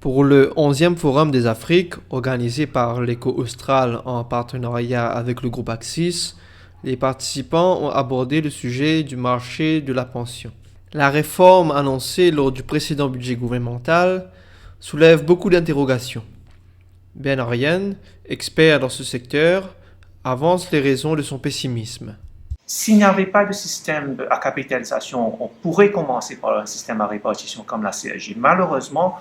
Pour le 11e Forum des Afriques, organisé par l'Éco-Austral en partenariat avec le groupe Axis, les participants ont abordé le sujet du marché de la pension. La réforme annoncée lors du précédent budget gouvernemental soulève beaucoup d'interrogations. Ben Ariane, expert dans ce secteur, avance les raisons de son pessimisme. S'il n'y avait pas de système à capitalisation, on pourrait commencer par un système à répartition comme la CSG. Malheureusement,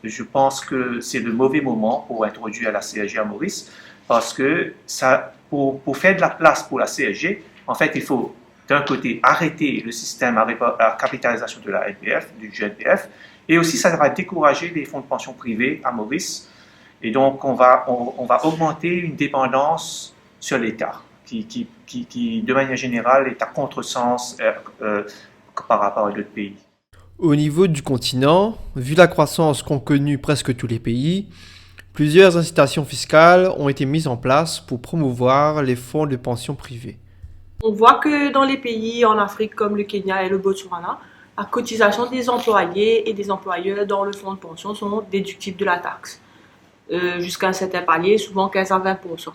je pense que c'est le mauvais moment pour introduire la CSG à Maurice, parce que pour faire de la place pour la CSG, en fait, il faut d'un côté arrêter le système à capitalisation de la NPF, du GNPF, et aussi ça va décourager les fonds de pension privés à Maurice, et donc on va augmenter une dépendance sur l'État, qui, de manière générale, est à contresens par rapport à d'autres pays. Au niveau du continent, vu la croissance qu'ont connue presque tous les pays, plusieurs incitations fiscales ont été mises en place pour promouvoir les fonds de pension privés. On voit que dans les pays en Afrique comme le Kenya et le Botswana, la cotisation des employés et des employeurs dans le fonds de pension sont déductibles de la taxe, jusqu'à un certain palier, souvent 15 à 20%.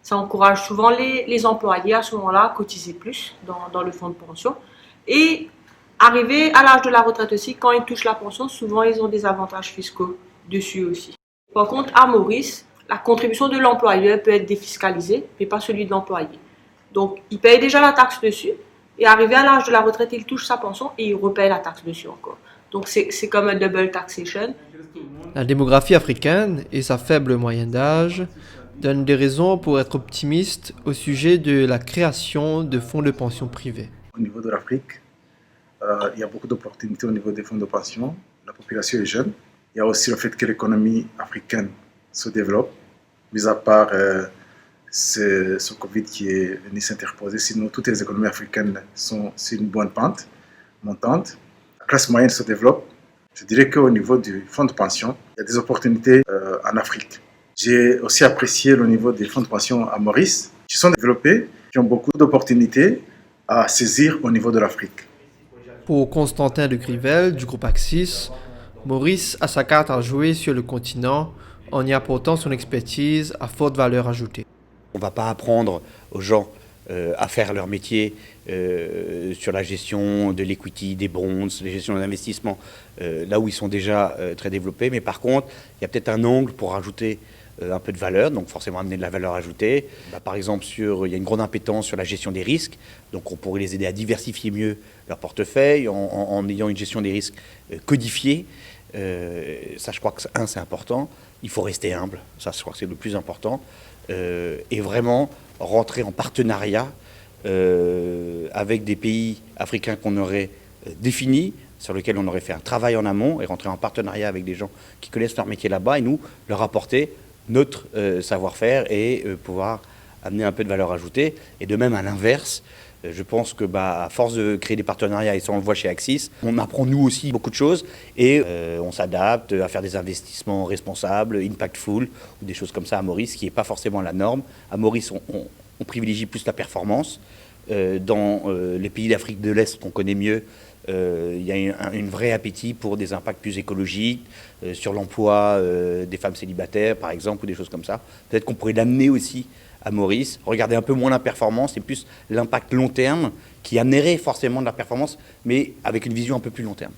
Ça encourage souvent les employés à ce moment-là à cotiser plus dans le fonds de pension. Et arrivé à l'âge de la retraite aussi, quand ils touchent la pension, souvent ils ont des avantages fiscaux dessus aussi. Par contre, à Maurice, la contribution de l'employeur peut être défiscalisée, mais pas celui de l'employé. Donc, il paye déjà la taxe dessus, et arrivé à l'âge de la retraite, il touche sa pension et il repaye la taxe dessus encore. Donc, c'est comme un double taxation. La démographie africaine et sa faible moyenne d'âge donnent des raisons pour être optimiste au sujet de la création de fonds de pension privés. Au niveau de l'Afrique, il y a beaucoup d'opportunités au niveau des fonds de pension. La population est jeune. Il y a aussi le fait que l'économie africaine se développe, mis à part ce Covid qui est venu s'interposer. Sinon, toutes les économies africaines sont sur une bonne pente montante. La classe moyenne se développe. Je dirais qu'au niveau du fonds de pension, il y a des opportunités en Afrique. J'ai aussi apprécié le niveau des fonds de pension à Maurice, qui sont développés, qui ont beaucoup d'opportunités à saisir au niveau de l'Afrique. Pour Constantin de Grivel du groupe Axis, Maurice a sa carte à jouer sur le continent en y apportant son expertise à forte valeur ajoutée. On ne va pas apprendre aux gens à faire leur métier sur la gestion de l'equity, des bonds, la gestion des investissements, là où ils sont déjà très développés. Mais par contre, il y a peut-être un angle pour rajouter un peu de valeur, donc forcément amener de la valeur ajoutée. Par exemple, il y a une grande impétence sur la gestion des risques, donc on pourrait les aider à diversifier mieux leur portefeuille en ayant une gestion des risques codifiée. Ça, je crois que c'est important. Il faut rester humble, ça, je crois que c'est le plus important. Et vraiment rentrer en partenariat avec des pays africains qu'on aurait définis, sur lesquels on aurait fait un travail en amont, et rentrer en partenariat avec des gens qui connaissent leur métier là-bas, et nous, leur apporter notre savoir-faire et pouvoir amener un peu de valeur ajoutée. Et de même, à l'inverse, je pense que à force de créer des partenariats, et ça on le voit chez Axis, on apprend nous aussi beaucoup de choses et on s'adapte à faire des investissements responsables, impactful, ou des choses comme ça à Maurice, qui n'est pas forcément la norme. À Maurice, on privilégie plus la performance. Dans les pays d'Afrique de l'Est qu'on connaît mieux, il y a une vraie appétit pour des impacts plus écologiques, sur l'emploi des femmes célibataires, par exemple, ou des choses comme ça. Peut-être qu'on pourrait l'amener aussi à Maurice, regarder un peu moins la performance et plus l'impact long terme qui amènerait forcément de la performance, mais avec une vision un peu plus long terme.